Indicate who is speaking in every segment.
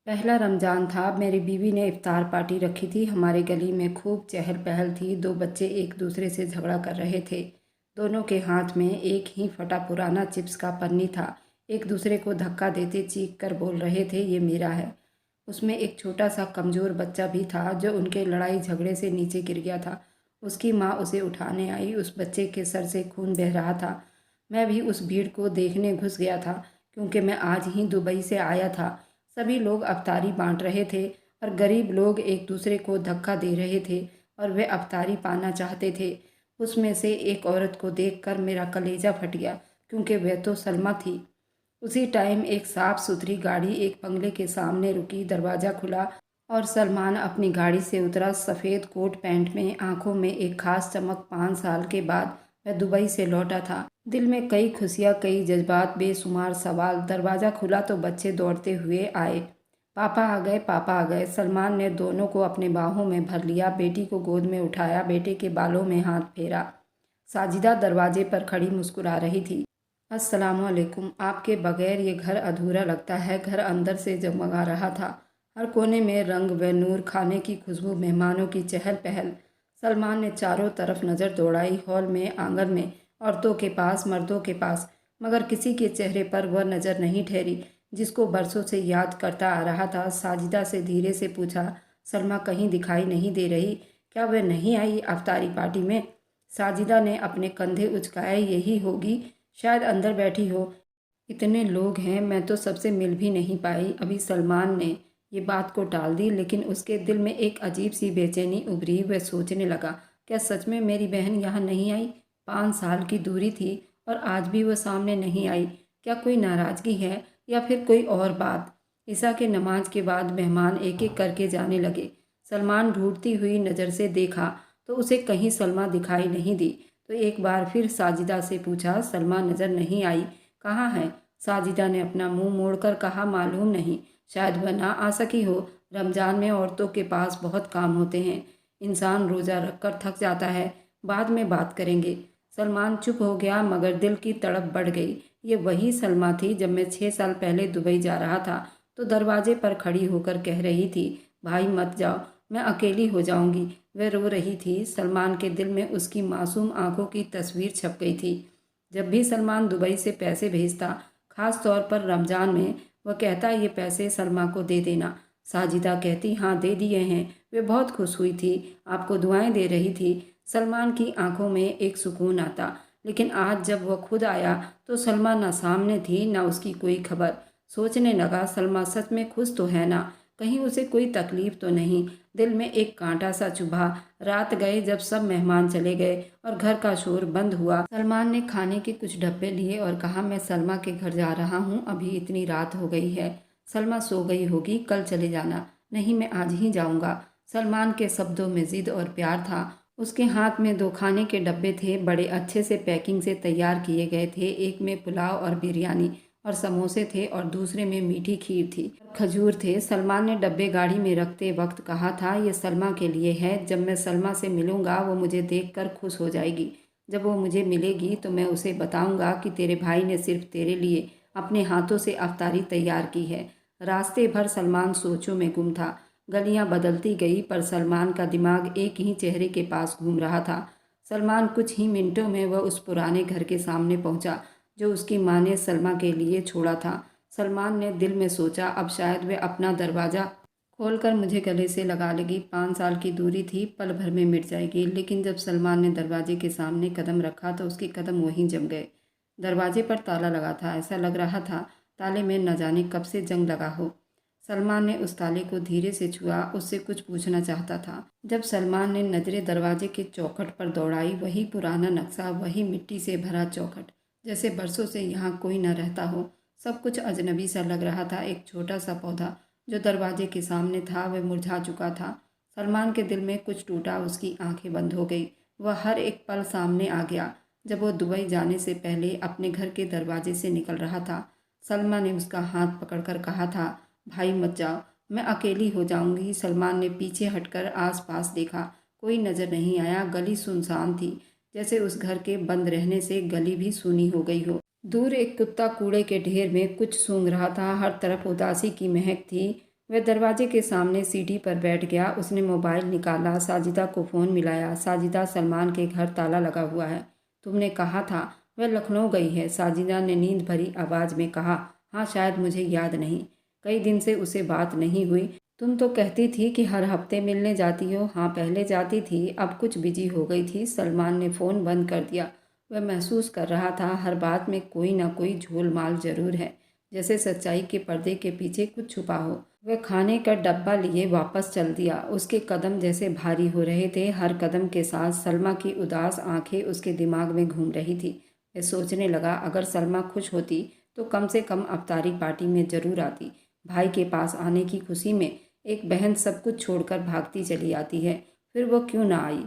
Speaker 1: पहला रमज़ान था। मेरी बीवी ने इफ्तार पार्टी रखी थी। हमारे गली में खूब चहल पहल थी। दो बच्चे एक दूसरे से झगड़ा कर रहे थे। दोनों के हाथ में एक ही फटा पुराना चिप्स का पन्नी था। एक दूसरे को धक्का देते चीख कर बोल रहे थे, ये मेरा है। उसमें एक छोटा सा कमज़ोर बच्चा भी था जो उनके लड़ाई झगड़े से नीचे गिर गया था। उसकी माँ उसे उठाने आई। उस बच्चे के सर से खून बह रहा था। मैं भी उस भीड़ को देखने घुस गया था, क्योंकि मैं आज ही दुबई से आया था। सभी लोग अफ्तारी बांट रहे थे और गरीब लोग एक दूसरे को धक्का दे रहे थे और वे अफ्तारी पाना चाहते थे। उसमें से एक औरत को देखकर मेरा कलेजा फट गया, क्योंकि वह तो सलमा थी। उसी टाइम एक साफ सुथरी गाड़ी एक बंगले के सामने रुकी। दरवाज़ा खुला और सलमान अपनी गाड़ी से उतरा। सफ़ेद कोट पैंट में, आंखों में एक खास चमक। 5 साल के बाद वह दुबई से लौटा था। दिल में कई खुशियाँ, कई जज्बात, बेशुमार सवाल। दरवाज़ा खुला तो बच्चे दौड़ते हुए आए। पापा आ गए, पापा आ गए। सलमान ने दोनों को अपने बाहों में भर लिया, बेटी को गोद में उठाया, बेटे के बालों में हाथ फेरा। साजिदा दरवाजे पर खड़ी मुस्कुरा रही थी। अस्सलामुअलैकुम। आपके बगैर ये घर अधूरा लगता है। घर अंदर से जगमगा रहा था। हर कोने में रंग व नूर, खाने की खुशबू, मेहमानों की चहल पहल। सलमान ने चारों तरफ नज़र दौड़ाई। हॉल में, आंगन में, औरतों के पास, मर्दों के पास, मगर किसी के चेहरे पर वह नज़र नहीं ठहरी जिसको बरसों से याद करता आ रहा था। साजिदा से धीरे से पूछा, सलमा कहीं दिखाई नहीं दे रही? क्या वह नहीं आई अफ्तारी पार्टी में? साजिदा ने अपने कंधे उचकाए। यही होगी, शायद अंदर बैठी हो। इतने लोग हैं, मैं तो सबसे मिल भी नहीं पाई अभी। सलमान ने ये बात को टाल दी, लेकिन उसके दिल में एक अजीब सी बेचैनी उभरी। वह सोचने लगा, क्या सच में मेरी बहन यहाँ नहीं आई? 5 साल की दूरी थी और आज भी वह सामने नहीं आई। क्या कोई नाराज़गी है या फिर कोई और बात? ईसा के नमाज के बाद मेहमान एक एक करके जाने लगे। सलमान ढूंढती हुई नज़र से देखा तो उसे कहीं सलमा दिखाई नहीं दी। तो एक बार फिर साजिदा से पूछा, सलमा नज़र नहीं आई, कहाँ है? साजिदा ने अपना मुंह मोड़कर कहा, मालूम नहीं, शायद वह ना आ सकी हो। रमज़ान में औरतों के पास बहुत काम होते हैं। इंसान रोज़ा रखकर थक जाता है। बाद में बात करेंगे। सलमान चुप हो गया, मगर दिल की तड़प बढ़ गई। ये वही सलमा थी जब मैं 6 साल पहले दुबई जा रहा था तो दरवाजे पर खड़ी होकर कह रही थी, भाई मत जाओ, मैं अकेली हो जाऊंगी। वह रो रही थी। सलमान के दिल में उसकी मासूम आंखों की तस्वीर छप गई थी। जब भी सलमान दुबई से पैसे भेजता, खास तौर पर रमज़ान में, वह कहता, ये पैसे सलमा को दे देना। साजिदा कहती, हाँ दे दिए हैं। वे बहुत खुश हुई थी, आपको दुआएं दे रही थी। सलमान की आंखों में एक सुकून आता। लेकिन आज जब वह खुद आया तो सलमा ना सामने थी, ना उसकी कोई खबर। सोचने लगा, सलमा सच में खुश तो है ना? कहीं उसे कोई तकलीफ तो नहीं? दिल में एक कांटा सा चुभा। रात गए जब सब मेहमान चले गए और घर का शोर बंद हुआ। सलमान ने खाने के कुछ डब्बे लिए और कहा, मैं सलमा के घर जा रहा हूँ, अभी इतनी रात हो गई है। सलमा सो गई होगी, कल चले जाना। नहीं, मैं आज ही जाऊँगा। सलमान के शब्दों में जिद और प्यार था। उसके हाथ में 2 खाने के डब्बे थे, बड़े अच्छे से पैकिंग से तैयार किए गए थे। एक में पुलाव और बिरयानी और समोसे थे और दूसरे में मीठी खीर थी, खजूर थे। सलमान ने डब्बे गाड़ी में रखते वक्त कहा था, ये सलमा के लिए है। जब मैं सलमा से मिलूंगा वो मुझे देखकर खुश हो जाएगी। जब वो मुझे मिलेगी तो मैं उसे बताऊंगा कि तेरे भाई ने सिर्फ तेरे लिए अपने हाथों से अफ्तारी तैयार की है। रास्ते भर सलमान सोचों में गुम था। गलियां बदलती गई पर सलमान का दिमाग एक ही चेहरे के पास घूम रहा था। सलमान कुछ ही मिनटों में वह उस पुराने घर के सामने पहुंचा जो उसकी माँ ने सलमा के लिए छोड़ा था। सलमान ने दिल में सोचा, अब शायद वह अपना दरवाज़ा खोलकर मुझे गले से लगा लेगी। 5 साल की दूरी थी, पल भर में मिट जाएगी। लेकिन जब सलमान ने दरवाजे के सामने कदम रखा तो उसके कदम वहीं जम गए। दरवाजे पर ताला लगा था। ऐसा लग रहा था ताले में न जाने कब से जंग लगा हो। सलमान ने उस ताले को धीरे से छुआ, उससे कुछ पूछना चाहता था। जब सलमान ने नज़रें दरवाजे के चौखट पर दौड़ाई, वही पुराना नक्शा, वही मिट्टी से भरा चौखट, जैसे बरसों से यहाँ कोई न रहता हो। सब कुछ अजनबी सा लग रहा था। एक छोटा सा पौधा जो दरवाजे के सामने था वह मुरझा चुका था। सलमान के दिल में कुछ टूटा, उसकी आंखें बंद हो गई। वह हर एक पल सामने आ गया जब वह दुबई जाने से पहले अपने घर के दरवाजे से निकल रहा था। सलमा ने उसका हाथ पकड़कर कहा था, भाई मत जाओ, मैं अकेली हो जाऊंगी। सलमान ने पीछे हटकर आसपास देखा। कोई नज़र नहीं आया। गली सुनसान थी, जैसे उस घर के बंद रहने से गली भी सूनी हो गई हो। दूर एक कुत्ता कूड़े के ढेर में कुछ सूंघ रहा था। हर तरफ उदासी की महक थी। वह दरवाजे के सामने सीढ़ी पर बैठ गया। उसने मोबाइल निकाला, साजिदा को फ़ोन मिलाया। साजिदा, सलमान के घर ताला लगा हुआ है। तुमने कहा था वह लखनऊ गई है। साजिदा ने नींद भरी आवाज़ में कहा। हाँ, शायद मुझे याद नहीं, कई दिन से उसे बात नहीं हुई। तुम तो कहती थी कि हर हफ्ते मिलने जाती हो। हाँ, पहले जाती थी, अब कुछ बिजी हो गई थी। सलमान ने फ़ोन बंद कर दिया। वह महसूस कर रहा था हर बात में कोई ना कोई झोलमाल जरूर है, जैसे सच्चाई के पर्दे के पीछे कुछ छुपा हो। वह खाने का डब्बा लिए वापस चल दिया। उसके कदम जैसे भारी हो रहे थे। हर कदम के साथ सलमा की उदास आंखें उसके दिमाग में घूम रही थी। वह सोचने लगा, अगर सलमा खुश होती तो कम से कम अफ्तारी पार्टी में ज़रूर आती। भाई के पास आने की खुशी में एक बहन सब कुछ छोड़कर भागती चली आती है, फिर वो क्यों ना आई?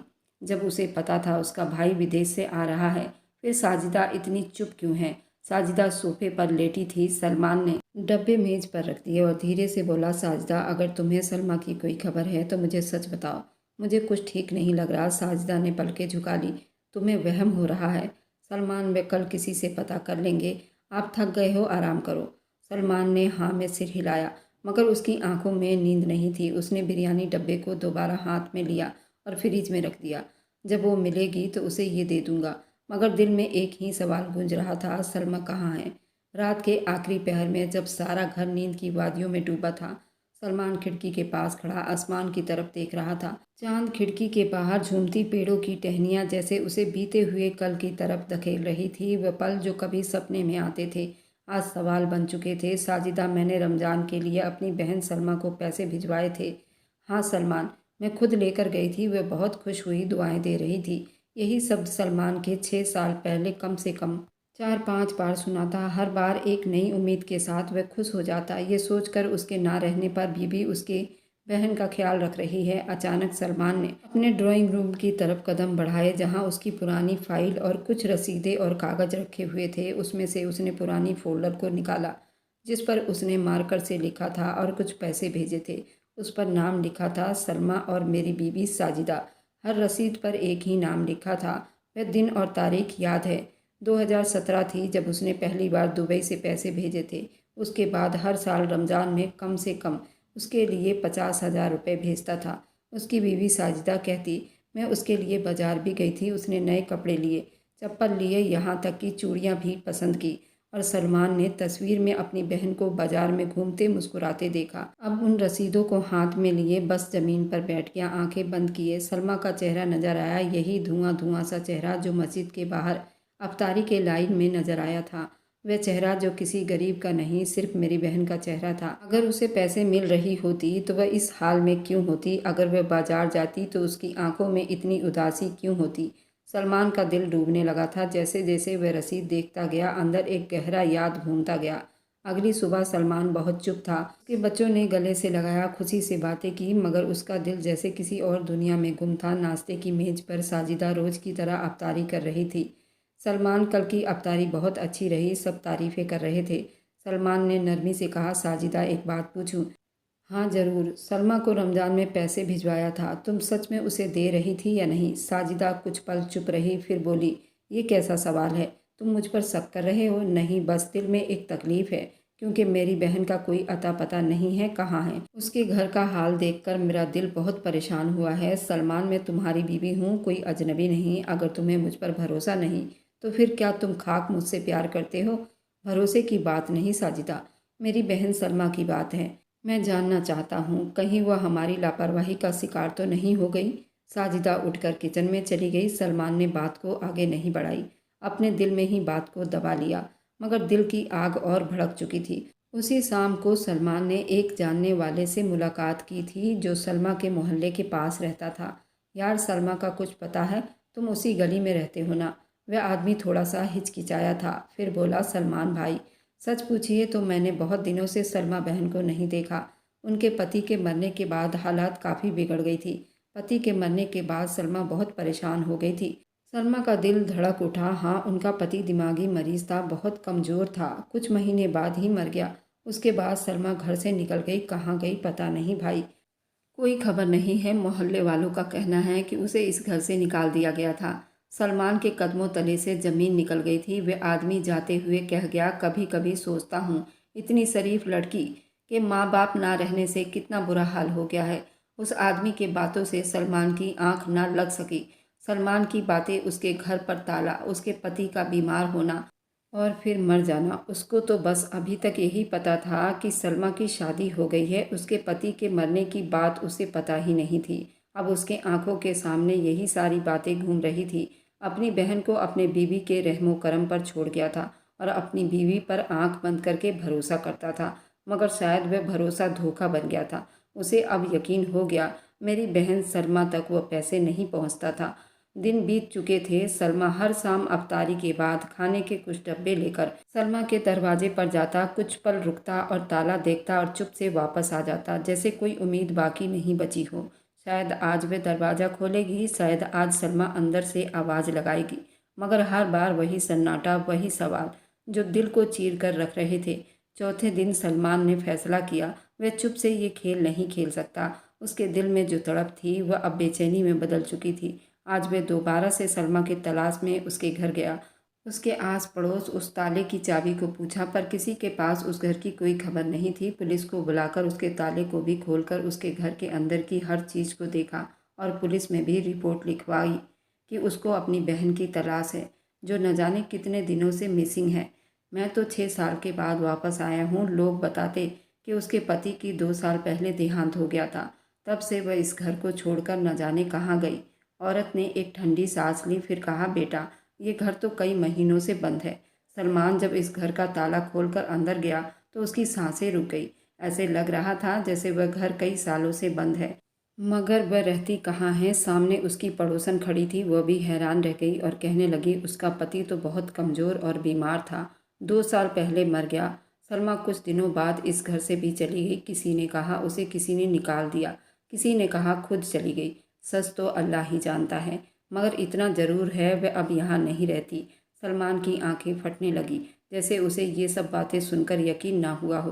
Speaker 1: जब उसे पता था उसका भाई विदेश से आ रहा है, फिर साजिदा इतनी चुप क्यों है? साजिदा सोफे पर लेटी थी। सलमान ने डब्बे मेज पर रख दिए और धीरे से बोला, साजिदा, अगर तुम्हें सलमा की कोई खबर है तो मुझे सच बताओ। मुझे कुछ ठीक नहीं लग रहा। साजिदा ने पलकें झुका ली। तुम्हें वहम हो रहा है सलमान, वे कल किसी से पता कर लेंगे। आप थक गए हो, आराम करो। सलमान ने हाँ में सिर हिलाया, मगर उसकी आंखों में नींद नहीं थी। उसने बिरयानी डब्बे को दोबारा हाथ में लिया और फ्रिज में रख दिया। जब वो मिलेगी तो उसे ये दे दूंगा। मगर दिल में एक ही सवाल गूंज रहा था, सलमा कहाँ है? रात के आखिरी पहर में जब सारा घर नींद की वादियों में डूबा था, सलमान खिड़की के पास खड़ा आसमान की तरफ देख रहा था। चांद खिड़की के बाहर झूमती पेड़ों की टहनियाँ जैसे उसे बीते हुए कल की तरफ धकेल रही थी। वह पल जो कभी सपने में आते थे आज सवाल बन चुके थे। साजिदा, मैंने रमज़ान के लिए अपनी बहन सलमा को पैसे भिजवाए थे। हाँ सलमान, मैं खुद लेकर गई थी। वह बहुत खुश हुई, दुआएं दे रही थी। यही शब्द सलमान के 6 साल पहले कम से कम 4-5 बार सुना था। हर बार एक नई उम्मीद के साथ वह खुश हो जाता, ये सोचकर उसके ना रहने पर बीबी उसके बहन का ख्याल रख रही है। अचानक सलमान ने अपने ड्राइंग रूम की तरफ कदम बढ़ाए, जहां उसकी पुरानी फाइल और कुछ रसीदें और कागज़ रखे हुए थे। उसमें से उसने पुरानी फोल्डर को निकाला जिस पर उसने मार्कर से लिखा था और कुछ पैसे भेजे थे। उस पर नाम लिखा था, सलमा और मेरी बीबी साजिदा। हर रसीद पर एक ही नाम लिखा था। वह दिन और तारीख याद है, 2017 थी जब उसने पहली बार दुबई से पैसे भेजे थे। उसके बाद हर साल रमज़ान में कम से कम उसके लिए 50,000 रुपये भेजता था। उसकी बीवी साजिदा कहती, मैं उसके लिए बाजार भी गई थी। उसने नए कपड़े लिए, चप्पल लिए, यहाँ तक कि चूड़ियाँ भी पसंद की। और सलमान ने तस्वीर में अपनी बहन को बाजार में घूमते मुस्कुराते देखा। अब उन रसीदों को हाथ में लिए बस ज़मीन पर बैठ गया, आंखें बंद किए। सलमा का चेहरा नजर आया, यही धुआं धुआं सा चेहरा जो मस्जिद के बाहर अफ्तारी के लाइन में नजर आया था। वह चेहरा जो किसी गरीब का नहीं, सिर्फ मेरी बहन का चेहरा था। अगर उसे पैसे मिल रही होती तो वह इस हाल में क्यों होती? अगर वह बाजार जाती तो उसकी आंखों में इतनी उदासी क्यों होती? सलमान का दिल डूबने लगा था। जैसे जैसे वह रसीद देखता गया, अंदर एक गहरा याद घूमता गया। अगली सुबह सलमान बहुत चुप था। उसके बच्चों ने गले से लगाया, खुशी से बातें की, मगर उसका दिल जैसे किसी और दुनिया में गुम था। नाश्ते की मेज पर साजिदा रोज की तरह अफ्तारी कर रही थी। सलमान, कल की अफ्तारी बहुत अच्छी रही, सब तारीफ़ें कर रहे थे। सलमान ने नरमी से कहा, साजिदा, एक बात पूछूं? हाँ ज़रूर। सलमा को रमज़ान में पैसे भिजवाया था, तुम सच में उसे दे रही थी या नहीं? साजिदा कुछ पल चुप रही, फिर बोली, ये कैसा सवाल है? तुम मुझ पर शक कर रहे हो? नहीं, बस दिल में एक तकलीफ़ है, क्योंकि मेरी बहन का कोई अता पता नहीं है, कहाँ है। उसके घर का हाल देखकर मेरा दिल बहुत परेशान हुआ है। सलमान, मैं तुम्हारी बीवी हूँ, कोई अजनबी नहीं। अगर तुम्हें मुझ पर भरोसा नहीं तो फिर क्या तुम खाक मुझसे प्यार करते हो? भरोसे की बात नहीं साजिदा, मेरी बहन सलमा की बात है। मैं जानना चाहता हूँ, कहीं वह हमारी लापरवाही का शिकार तो नहीं हो गई? साजिदा उठकर किचन में चली गई। सलमान ने बात को आगे नहीं बढ़ाई, अपने दिल में ही बात को दबा लिया, मगर दिल की आग और भड़क चुकी थी। उसी शाम को सलमान ने एक जानने वाले से मुलाकात की थी जो सलमा के मोहल्ले के पास रहता था। यार, सलमा का कुछ पता है? तुम उसी गली में रहते हो ना? वह आदमी थोड़ा सा हिचकिचाया था, फिर बोला, सलमान भाई, सच पूछिए तो मैंने बहुत दिनों से सलमा बहन को नहीं देखा। उनके पति के मरने के बाद हालात काफ़ी बिगड़ गई थी। पति के मरने के बाद सलमा बहुत परेशान हो गई थी। सलमा का दिल धड़क उठा। हाँ, उनका पति दिमागी मरीज था, बहुत कमज़ोर था, कुछ महीने बाद ही मर गया। उसके बाद सलमा घर से निकल गई, कहाँ गई पता नहीं भाई, कोई खबर नहीं है। मोहल्ले वालों का कहना है कि उसे इस घर से निकाल दिया गया था। सलमान के कदमों तले से ज़मीन निकल गई थी। वे आदमी जाते हुए कह गया, कभी कभी सोचता हूँ इतनी शरीफ लड़की कि माँ बाप ना रहने से कितना बुरा हाल हो गया है। उस आदमी के बातों से सलमान की आंख ना लग सकी। सलमान की बातें, उसके घर पर ताला, उसके पति का बीमार होना और फिर मर जाना, उसको तो बस अभी तक यही पता था कि सलमा की शादी हो गई है। उसके पति के मरने की बात उसे पता ही नहीं थी। अब उसके आंखों के सामने यही सारी बातें घूम रही थी। अपनी बहन को अपने बीवी के रहमो करम पर छोड़ गया था और अपनी बीवी पर आंख बंद करके भरोसा करता था, मगर शायद वह भरोसा धोखा बन गया था। उसे अब यकीन हो गया, मेरी बहन सलमा तक वह पैसे नहीं पहुंचता था। दिन बीत चुके थे। सलमा हर शाम अफ्तारी के बाद खाने के कुछ डब्बे लेकर सलमा के दरवाजे पर जाता, कुछ पल रुकता और ताला देखता और चुप से वापस आ जाता, जैसे कोई उम्मीद बाकी नहीं बची हो। शायद आज वह दरवाज़ा खोलेगी, शायद आज सलमा अंदर से आवाज़ लगाएगी, मगर हर बार वही सन्नाटा, वही सवाल जो दिल को चीर कर रख रहे थे। चौथे दिन सलमान ने फैसला किया, वह चुप से ये खेल नहीं खेल सकता। उसके दिल में जो तड़प थी वह अब बेचैनी में बदल चुकी थी। आज वह दोबारा से सलमा की तलाश में उसके घर गया। उसके आस पड़ोस उस ताले की चाबी को पूछा, पर किसी के पास उस घर की कोई खबर नहीं थी। पुलिस को बुलाकर उसके ताले को भी खोलकर उसके घर के अंदर की हर चीज़ को देखा और पुलिस में भी रिपोर्ट लिखवाई कि उसको अपनी बहन की तलाश है, जो न जाने कितने दिनों से मिसिंग है। मैं तो 6 साल के बाद वापस आया हूँ। लोग बताते कि उसके पति की 2 साल पहले देहांत हो गया था। तब से वह इस घर को छोड़कर न जाने कहाँ गई। औरत ने एक ठंडी सांस ली, फिर कहा, बेटा, ये घर तो कई महीनों से बंद है। सलमान जब इस घर का ताला खोलकर अंदर गया तो उसकी सांसें रुक गई। ऐसे लग रहा था जैसे वह घर कई सालों से बंद है, मगर वह रहती कहाँ है। सामने उसकी पड़ोसन खड़ी थी, वह भी हैरान रह गई और कहने लगी, उसका पति तो बहुत कमज़ोर और बीमार था, 2 साल पहले मर गया। सलमा कुछ दिनों बाद इस घर से भी चली गई। किसी ने कहा उसे किसी ने निकाल दिया, किसी ने कहा खुद चली गई। सच तो अल्लाह ही जानता है, मगर इतना ज़रूर है वह अब यहाँ नहीं रहती। सलमान की आंखें फटने लगी, जैसे उसे ये सब बातें सुनकर यकीन ना हुआ हो।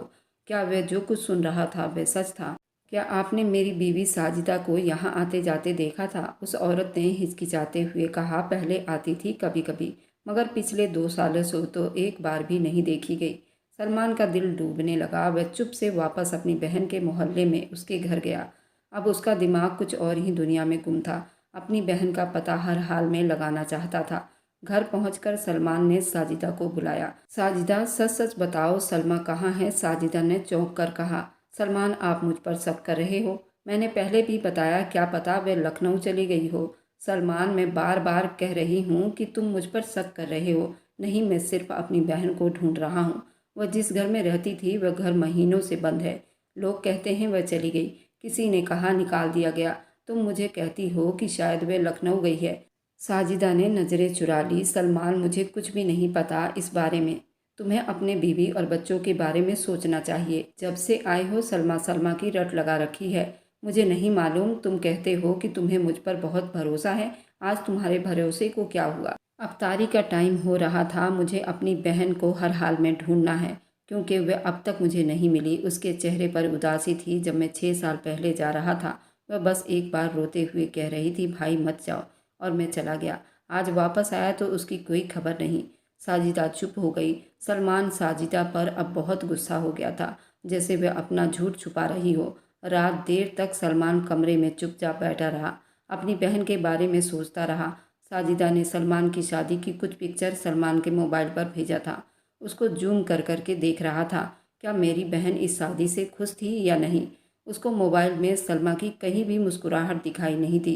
Speaker 1: क्या वह जो कुछ सुन रहा था वह सच था? क्या आपने मेरी बीवी साजिदा को यहाँ आते जाते देखा था? उस औरत ने हिचकिचाते हुए कहा, पहले आती थी कभी कभी, मगर पिछले 2 सालों से तो एक बार भी नहीं देखी गई। सलमान का दिल डूबने लगा। वह चुप से वापस अपनी बहन के मोहल्ले में उसके घर गया। अब उसका दिमाग कुछ और ही दुनिया में गुम था। अपनी बहन का पता हर हाल में लगाना चाहता था। घर पहुंचकर सलमान ने साजिदा को बुलाया। साजिदा, सच सच बताओ, सलमा कहाँ है? साजिदा ने चौंक कर कहा। सलमान, आप मुझ पर शक कर रहे हो? मैंने पहले भी बताया, क्या पता वह लखनऊ चली गई हो। सलमान, मैं बार बार कह रही हूँ कि तुम मुझ पर शक कर रहे हो। नहीं, मैं सिर्फ अपनी बहन को ढूंढ रहा हूँ। वह जिस घर में रहती थी वह घर महीनों से बंद है। लोग कहते हैं वह चली गई, किसी ने कहा निकाल दिया गया। तुम मुझे कहती हो कि शायद वह लखनऊ गई है। साजिदा ने नज़रें चुरा ली। सलमान, मुझे कुछ भी नहीं पता इस बारे में। तुम्हें अपने बीवी और बच्चों के बारे में सोचना चाहिए। जब से आए हो सलमा सलमा की रट लगा रखी है। मुझे नहीं मालूम। तुम कहते हो कि तुम्हें मुझ पर बहुत भरोसा है। आज तुम्हारे भरोसे को क्या हुआ? अफ्तारी का टाइम हो रहा था। मुझे अपनी बहन को हर हाल में ढूंढना है, क्योंकि वह अब तक मुझे नहीं मिली। उसके चेहरे पर उदासी थी। जब मैं 6 साल पहले जा रहा था वह बस एक बार रोते हुए कह रही थी, भाई मत जाओ, और मैं चला गया। आज वापस आया तो उसकी कोई खबर नहीं। साजिदा चुप हो गई। सलमान साजिदा पर अब बहुत गुस्सा हो गया था, जैसे वह अपना झूठ छुपा रही हो। रात देर तक सलमान कमरे में चुपचाप बैठा रहा, अपनी बहन के बारे में सोचता रहा। साजिदा ने सलमान की शादी की कुछ पिक्चर सलमान के मोबाइल पर भेजा था। उसको जूम कर करके देख रहा था। क्या मेरी बहन इस शादी से खुश थी या नहीं? उसको मोबाइल में सलमा की कहीं भी मुस्कुराहट दिखाई नहीं थी।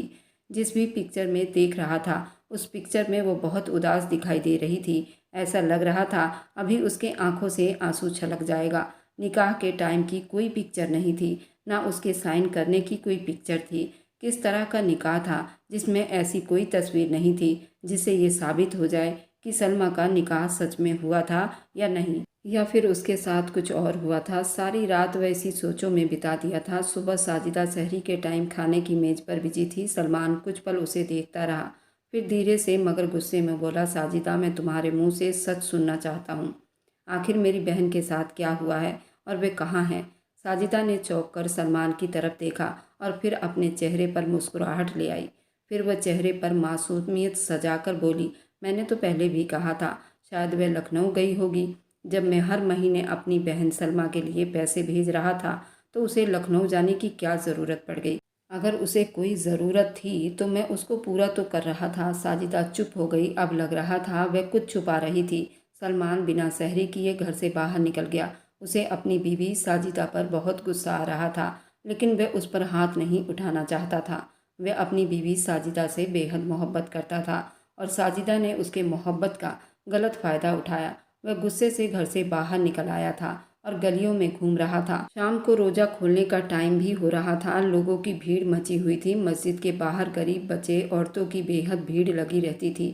Speaker 1: जिस भी पिक्चर में देख रहा था उस पिक्चर में वो बहुत उदास दिखाई दे रही थी। ऐसा लग रहा था अभी उसके आंखों से आंसू छलक जाएगा। निकाह के टाइम की कोई पिक्चर नहीं थी, ना उसके साइन करने की कोई पिक्चर थी। किस तरह का निकाह था जिसमें ऐसी कोई तस्वीर नहीं थी जिससे ये साबित हो जाए कि सलमा का निकाह सच में हुआ था या नहीं, या फिर उसके साथ कुछ और हुआ था। सारी रात वह इसी सोचों में बिता दिया था। सुबह साजिदा सहरी के टाइम खाने की मेज़ पर बिजी थी। सलमान कुछ पल उसे देखता रहा, फिर धीरे से मगर गुस्से में बोला, साजिदा, मैं तुम्हारे मुंह से सच सुनना चाहता हूँ। आखिर मेरी बहन के साथ क्या हुआ है और वे कहाँ हैं? साजिदा ने चौंक कर सलमान की तरफ देखा और फिर अपने चेहरे पर मुस्कुराहट ले आई। फिर वह चेहरे पर मासूमियत सजाकर बोली, मैंने तो पहले भी कहा था, शायद वह लखनऊ गई होगी। जब मैं हर महीने अपनी बहन सलमा के लिए पैसे भेज रहा था तो उसे लखनऊ जाने की क्या ज़रूरत पड़ गई। अगर उसे कोई ज़रूरत थी तो मैं उसको पूरा तो कर रहा था। साजिदा चुप हो गई। अब लग रहा था वह कुछ छुपा रही थी। सलमान बिना सहरी किए घर से बाहर निकल गया। उसे अपनी बीवी साजिदा पर बहुत गुस्सा आ रहा था, लेकिन वह उस पर हाथ नहीं उठाना चाहता था। वह अपनी बीवी साजिदा से बेहद मोहब्बत करता था और साजिदा ने उसके मोहब्बत का गलत फ़ायदा उठाया। वह गुस्से से घर से बाहर निकल आया था और गलियों में घूम रहा था। शाम को रोज़ा खोलने का टाइम भी हो रहा था। लोगों की भीड़ मची हुई थी। मस्जिद के बाहर गरीब बच्चे, औरतों की बेहद भीड़ लगी रहती थी।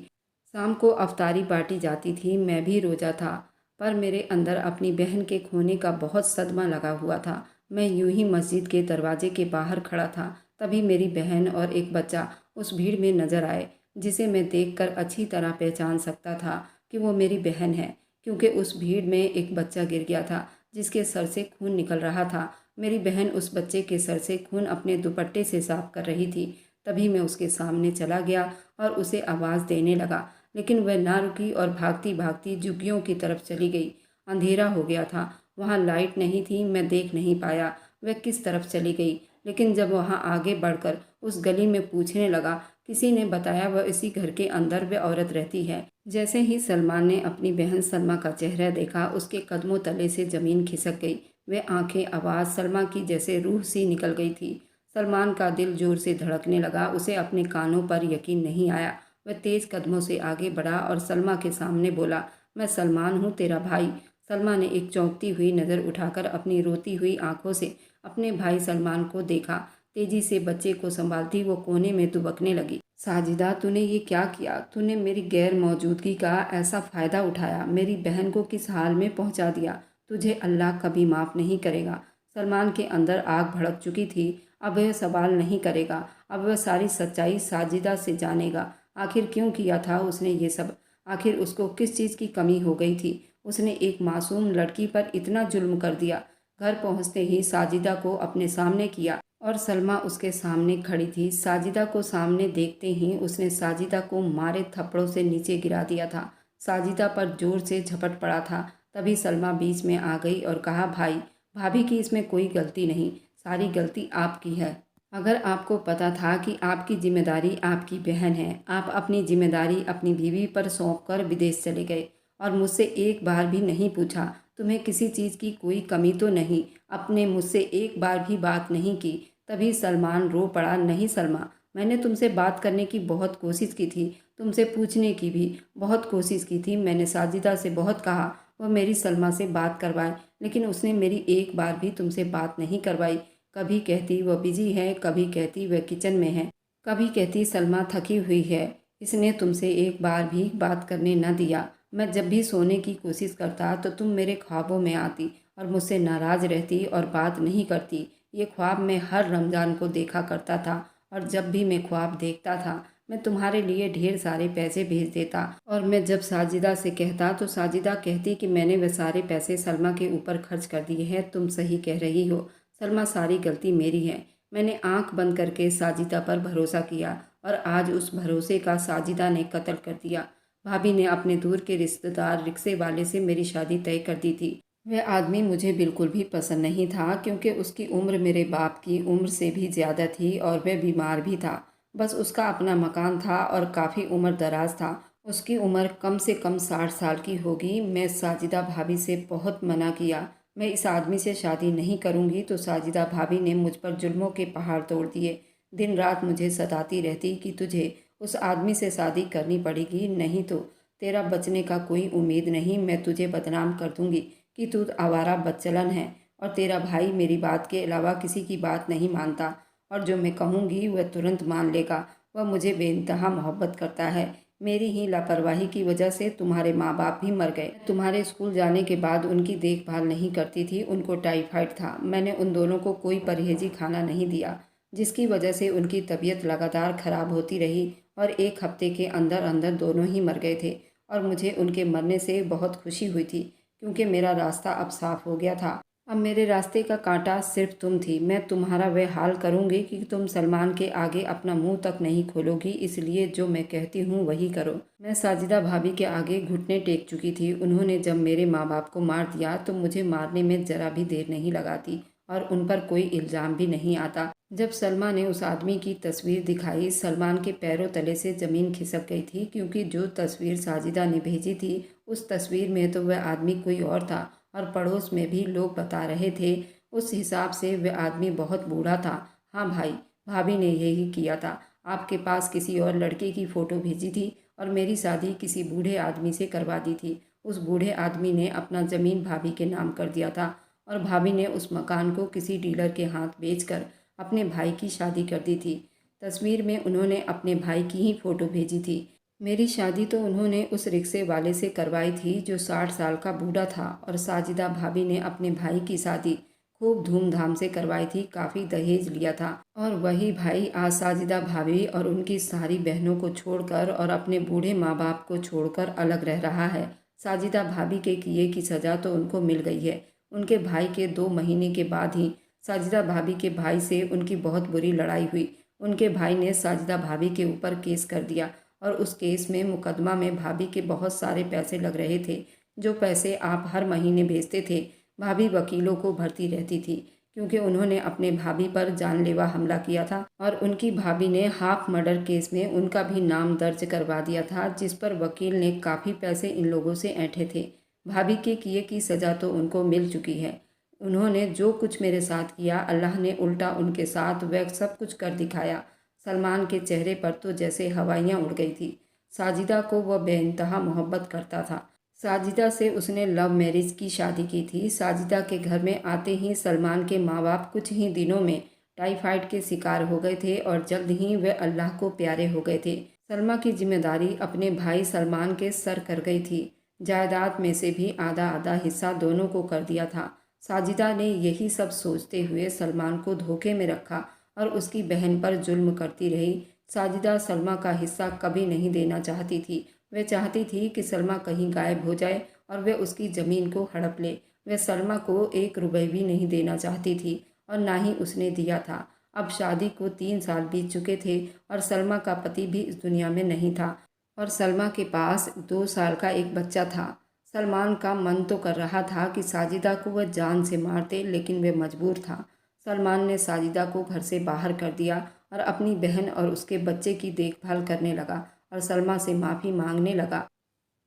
Speaker 1: शाम को अफ्तारी बांटी जाती थी। मैं भी रोज़ा था, पर मेरे अंदर अपनी बहन के खोने का बहुत सदमा लगा हुआ था। मैं यूं ही मस्जिद के दरवाजे के बाहर खड़ा था, तभी मेरी बहन और एक बच्चा उस भीड़ में नजर आए, जिसे मैं देखकर अच्छी तरह पहचान सकता था कि वो मेरी बहन है, क्योंकि उस भीड़ में एक बच्चा गिर गया था जिसके सर से खून निकल रहा था। मेरी बहन उस बच्चे के सर से खून अपने दुपट्टे से साफ कर रही थी। तभी मैं उसके सामने चला गया और उसे आवाज़ देने लगा, लेकिन वह ना रुकी और भागती भागती झुग्गियों की तरफ चली गई। अंधेरा हो गया था, वहाँ लाइट नहीं थी। मैं देख नहीं पाया वह किस तरफ चली गई, लेकिन जब वहाँ आगे बढ़कर उस गली में पूछने लगा, किसी ने बताया वह इसी घर के अंदर वह औरत रहती है। जैसे ही सलमान ने अपनी बहन सलमा का चेहरा देखा, उसके कदमों तले से ज़मीन खिसक गई। वह आंखें, आवाज़ सलमा की जैसे रूह सी निकल गई थी। सलमान का दिल जोर से धड़कने लगा। उसे अपने कानों पर यकीन नहीं आया। वह तेज़ कदमों से आगे बढ़ा और सलमा के सामने बोला, मैं सलमान हूँ, तेरा भाई। सलमा ने एक चौंकती हुई नज़र उठाकर अपनी रोती हुई आंखों से अपने भाई सलमान को देखा। तेजी से बच्चे को संभालती वो कोने में दुबकने लगी। साजिदा, तूने ये क्या किया? तूने मेरी गैर मौजूदगी का ऐसा फ़ायदा उठाया, मेरी बहन को किस हाल में पहुंचा दिया। तुझे अल्लाह कभी माफ़ नहीं करेगा। सलमान के अंदर आग भड़क चुकी थी। अब वह सवाल नहीं करेगा। अब वह सारी सच्चाई साजिदा से जानेगा। आखिर क्यों किया था उसने ये सब? आखिर उसको किस चीज़ की कमी हो गई थी? उसने एक मासूम लड़की पर इतना जुल्म कर दिया। घर पहुंचते ही साजिदा को अपने सामने किया और सलमा उसके सामने खड़ी थी। साजिदा को सामने देखते ही उसने साजिदा को मारे थप्पड़ों से नीचे गिरा दिया था। साजिदा पर जोर से झपट पड़ा था। तभी सलमा बीच में आ गई और कहा, भाई, भाभी की इसमें कोई गलती नहीं, सारी गलती आपकी है। अगर आपको पता था कि आपकी जिम्मेदारी आपकी बहन है, आप अपनी जिम्मेदारी अपनी बीवी पर सौंप कर विदेश चले गए और मुझसे एक बार भी नहीं पूछा तुम्हें किसी चीज़ की कोई कमी तो नहीं। आपने मुझसे एक बार भी बात नहीं की। तभी सलमान रो पड़ा, नहीं सलमा, मैंने तुमसे बात करने की बहुत कोशिश की थी, तुमसे पूछने की भी बहुत कोशिश की थी। मैंने साजिदा से बहुत कहा वह मेरी सलमा से बात करवाए, लेकिन उसने मेरी एक बार भी तुमसे बात नहीं करवाई। कभी कहती वह बिजी है, कभी कहती वह किचन में है, कभी कहती सलमा थकी हुई है, इसने तुमसे एक बार भी बात करने न दिया। मैं जब भी सोने की कोशिश करता तो तुम मेरे ख्वाबों में आती और मुझसे नाराज़ रहती और बात नहीं करती। ये ख्वाब मैं हर रमज़ान को देखा करता था और जब भी मैं ख्वाब देखता था मैं तुम्हारे लिए ढेर सारे पैसे भेज देता और मैं जब साजिदा से कहता तो साजिदा कहती कि मैंने वह सारे पैसे सलमा के ऊपर खर्च कर दिए हैं। तुम सही कह रही हो सलमा, सारी गलती मेरी है। मैंने आंख बंद करके साजिदा पर भरोसा किया और आज उस भरोसे का साजिदा ने कत्ल कर दिया। भाभी ने अपने दूर के रिश्तेदार रिक्शे वाले से मेरी शादी तय कर दी थी। वह आदमी मुझे बिल्कुल भी पसंद नहीं था, क्योंकि उसकी उम्र मेरे बाप की उम्र से भी ज़्यादा थी और वह बीमार भी था। बस उसका अपना मकान था और काफ़ी उम्र दराज था। उसकी उम्र कम से कम 60 साल की होगी। मैं साजिदा भाभी से बहुत मना किया, मैं इस आदमी से शादी नहीं करूँगी, तो साजिदा भाभी ने मुझ पर जुल्मों के पहाड़ तोड़ दिए। दिन रात मुझे सताती रहती कि तुझे उस आदमी से शादी करनी पड़ेगी, नहीं तो तेरा बचने का कोई उम्मीद नहीं। मैं तुझे बदनाम कर दूंगी कि तू आवारा बदचलन है और तेरा भाई मेरी बात के अलावा किसी की बात नहीं मानता और जो मैं कहूँगी वह तुरंत मान लेगा। वह मुझे बेइंतहा मोहब्बत करता है। मेरी ही लापरवाही की वजह से तुम्हारे माँ बाप भी मर गए। तुम्हारे स्कूल जाने के बाद उनकी देखभाल नहीं करती थी, उनको टाइफाइड था। मैंने उन दोनों को कोई परहेजी खाना नहीं दिया, जिसकी वजह से उनकी तबीयत लगातार ख़राब होती रही और एक हफ्ते के अंदर अंदर दोनों ही मर गए थे। और मुझे उनके मरने से बहुत खुशी हुई थी, क्योंकि मेरा रास्ता अब साफ हो गया था। अब मेरे रास्ते का कांटा सिर्फ तुम थी। मैं तुम्हारा वह हाल करूँगी कि तुम सलमान के आगे अपना मुंह तक नहीं खोलोगी, इसलिए जो मैं कहती हूँ वही करो। मैं साजिदा भाभी के आगे घुटने टेक चुकी थी। उन्होंने जब मेरे माँ बाप को मार दिया तो मुझे मारने में ज़रा भी देर नहीं लगाती और उन पर कोई इल्ज़ाम भी नहीं आता। जब सलमा ने उस आदमी की तस्वीर दिखाई, सलमान के पैरों तले से ज़मीन खिसक गई थी, क्योंकि जो तस्वीर साजिदा ने भेजी थी उस तस्वीर में तो वह आदमी कोई और था और पड़ोस में भी लोग बता रहे थे। उस हिसाब से वह आदमी बहुत बूढ़ा था। हाँ भाई, भाभी ने यही किया था। आपके पास किसी और लड़के की फ़ोटो भेजी थी और मेरी शादी किसी बूढ़े आदमी से करवा दी थी। उस बूढ़े आदमी ने अपना ज़मीन भाभी के नाम कर दिया था और भाभी ने उस मकान को किसी डीलर के हाथ बेचकर अपने भाई की शादी कर दी थी। तस्वीर में उन्होंने अपने भाई की ही फ़ोटो भेजी थी। मेरी शादी तो उन्होंने उस रिक्शे वाले से करवाई थी जो 60 साल का बूढ़ा था, और साजिदा भाभी ने अपने भाई की शादी खूब धूमधाम से करवाई थी, काफ़ी दहेज लिया था। और वही भाई आज साजिदा भाभी और उनकी सारी बहनों को छोड़कर और अपने बूढ़े माँ बाप को छोड़कर अलग रह रहा है। साजिदा भाभी के किए की सज़ा तो उनको मिल गई है। उनके भाई के 2 महीने के बाद ही साजिदा भाभी के भाई से उनकी बहुत बुरी लड़ाई हुई। उनके भाई ने साजिदा भाभी के ऊपर केस कर दिया और उस केस में मुकदमा में भाभी के बहुत सारे पैसे लग रहे थे। जो पैसे आप हर महीने भेजते थे, भाभी वकीलों को भरती रहती थी, क्योंकि उन्होंने अपने भाभी पर जानलेवा हमला किया था और उनकी भाभी ने हाफ मर्डर केस में उनका भी नाम दर्ज करवा दिया था, जिस पर वकील ने काफ़ी पैसे इन लोगों से ऐंठे थे। भाभी के किए की सज़ा तो उनको मिल चुकी है। उन्होंने जो कुछ मेरे साथ किया, अल्लाह ने उल्टा उनके साथ वह सब कुछ कर दिखाया। सलमान के चेहरे पर तो जैसे हवाइयाँ उड़ गई थी। साजिदा को वह बेइंतहा मोहब्बत करता था। साजिदा से उसने लव मैरिज की शादी की थी। साजिदा के घर में आते ही सलमान के माँ बाप कुछ ही दिनों में टाइफाइड के शिकार हो गए थे और जल्द ही वे अल्लाह को प्यारे हो गए थे। सलमा की जिम्मेदारी अपने भाई सलमान के सर कर गई थी। जायदाद में से भी आधा आधा हिस्सा दोनों को कर दिया था। साजिदा ने यही सब सोचते हुए सलमान को धोखे में रखा और उसकी बहन पर जुल्म करती रही। साजिदा सलमा का हिस्सा कभी नहीं देना चाहती थी। वह चाहती थी कि सलमा कहीं गायब हो जाए और वह उसकी ज़मीन को हड़प ले। वह सलमा को 1 रुपये भी नहीं देना चाहती थी और ना ही उसने दिया था। अब शादी को 3 साल बीत चुके थे और सलमा का पति भी इस दुनिया में नहीं था और सलमा के पास 2 साल का एक बच्चा था। सलमान का मन तो कर रहा था कि साजिदा को वह जान से मार दे, लेकिन वह मजबूर था। सलमान ने साजिदा को घर से बाहर कर दिया और अपनी बहन और उसके बच्चे की देखभाल करने लगा और सलमा से माफ़ी मांगने लगा।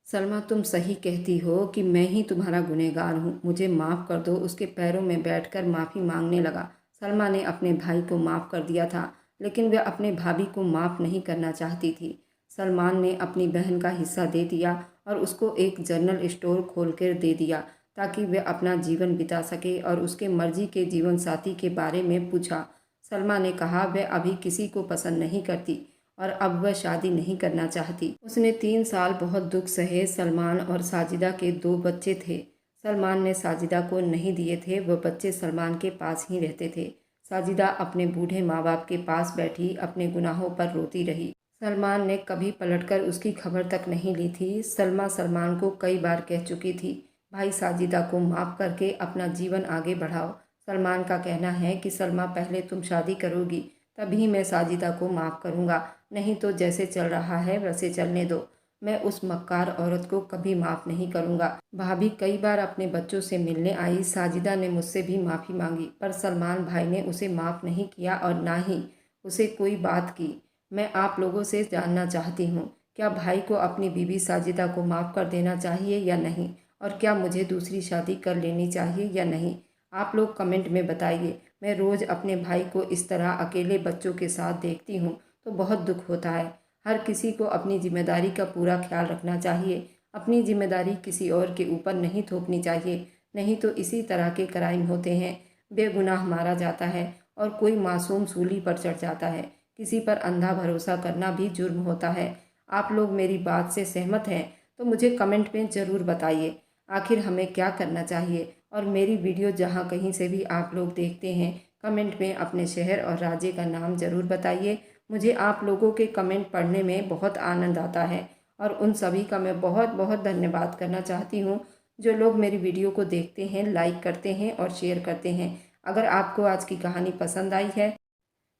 Speaker 1: सलमा, तुम सही कहती हो कि मैं ही तुम्हारा गुनहगार हूँ, मुझे माफ़ कर दो। उसके पैरों में बैठकर माफ़ी मांगने लगा। सलमा ने अपने भाई को माफ़ कर दिया था, लेकिन वह अपने भाभी को माफ़ नहीं करना चाहती थी। सलमान ने अपनी बहन का हिस्सा दे दिया और उसको एक जनरल स्टोर खोल कर दे दिया ताकि वह अपना जीवन बिता सके, और उसके मर्जी के जीवन साथी के बारे में पूछा। सलमा ने कहा वह अभी किसी को पसंद नहीं करती और अब वह शादी नहीं करना चाहती। उसने 3 साल बहुत दुख सहे। सलमान और साजिदा के 2 बच्चे थे। सलमान ने साजिदा को नहीं दिए थे, वह बच्चे सलमान के पास ही रहते थे। साजिदा अपने बूढ़े माँ बाप के पास बैठी अपने गुनाहों पर रोती रही। सलमान ने कभी पलटकर उसकी खबर तक नहीं ली थी। सलमा सलमान को कई बार कह चुकी थी, भाई साजिदा को माफ़ करके अपना जीवन आगे बढ़ाओ। सलमान का कहना है कि सलमा, पहले तुम शादी करोगी तभी मैं साजिदा को माफ़ करूँगा, नहीं तो जैसे चल रहा है वैसे चलने दो। मैं उस मक्कार औरत को कभी माफ़ नहीं करूँगा। भाभी कई बार अपने बच्चों से मिलने आई। साजिदा ने मुझसे भी माफ़ी मांगी, पर सलमान भाई ने उसे माफ़ नहीं किया और ना ही उसे कोई बात की। मैं आप लोगों से जानना चाहती हूँ, क्या भाई को अपनी बीवी साजिदा को माफ़ कर देना चाहिए या नहीं, और क्या मुझे दूसरी शादी कर लेनी चाहिए या नहीं? आप लोग कमेंट में बताइए। मैं रोज़ अपने भाई को इस तरह अकेले बच्चों के साथ देखती हूँ तो बहुत दुख होता है। हर किसी को अपनी जिम्मेदारी का पूरा ख्याल रखना चाहिए। अपनी जिम्मेदारी किसी और के ऊपर नहीं थोपनी चाहिए, नहीं तो इसी तरह के क्राइम होते हैं। बेगुनाह मारा जाता है और कोई मासूम सूली पर चढ़ जाता है। किसी पर अंधा भरोसा करना भी जुर्म होता है। आप लोग मेरी बात से सहमत हैं तो मुझे कमेंट में ज़रूर बताइए। आखिर हमें क्या करना चाहिए? और मेरी वीडियो जहाँ कहीं से भी आप लोग देखते हैं, कमेंट में अपने शहर और राज्य का नाम ज़रूर बताइए। मुझे आप लोगों के कमेंट पढ़ने में बहुत आनंद आता है और उन सभी का मैं बहुत बहुत धन्यवाद करना चाहती हूँ। जो लोग मेरी वीडियो को देखते हैं, लाइक करते हैं और शेयर करते हैं। अगर आपको आज की कहानी पसंद आई है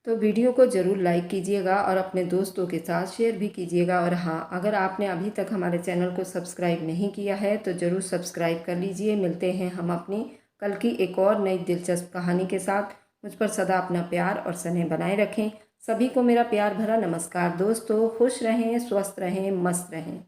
Speaker 1: तो वीडियो को ज़रूर लाइक कीजिएगा और अपने दोस्तों के साथ शेयर भी कीजिएगा। और हाँ, अगर आपने अभी तक हमारे चैनल को सब्सक्राइब नहीं किया है तो ज़रूर सब्सक्राइब कर लीजिए। मिलते हैं हम अपनी कल की एक और नई दिलचस्प कहानी के साथ। मुझ पर सदा अपना प्यार और स्नेह बनाए रखें। सभी को मेरा प्यार भरा नमस्कार। दोस्तों, खुश रहें, स्वस्थ रहें, मस्त रहें।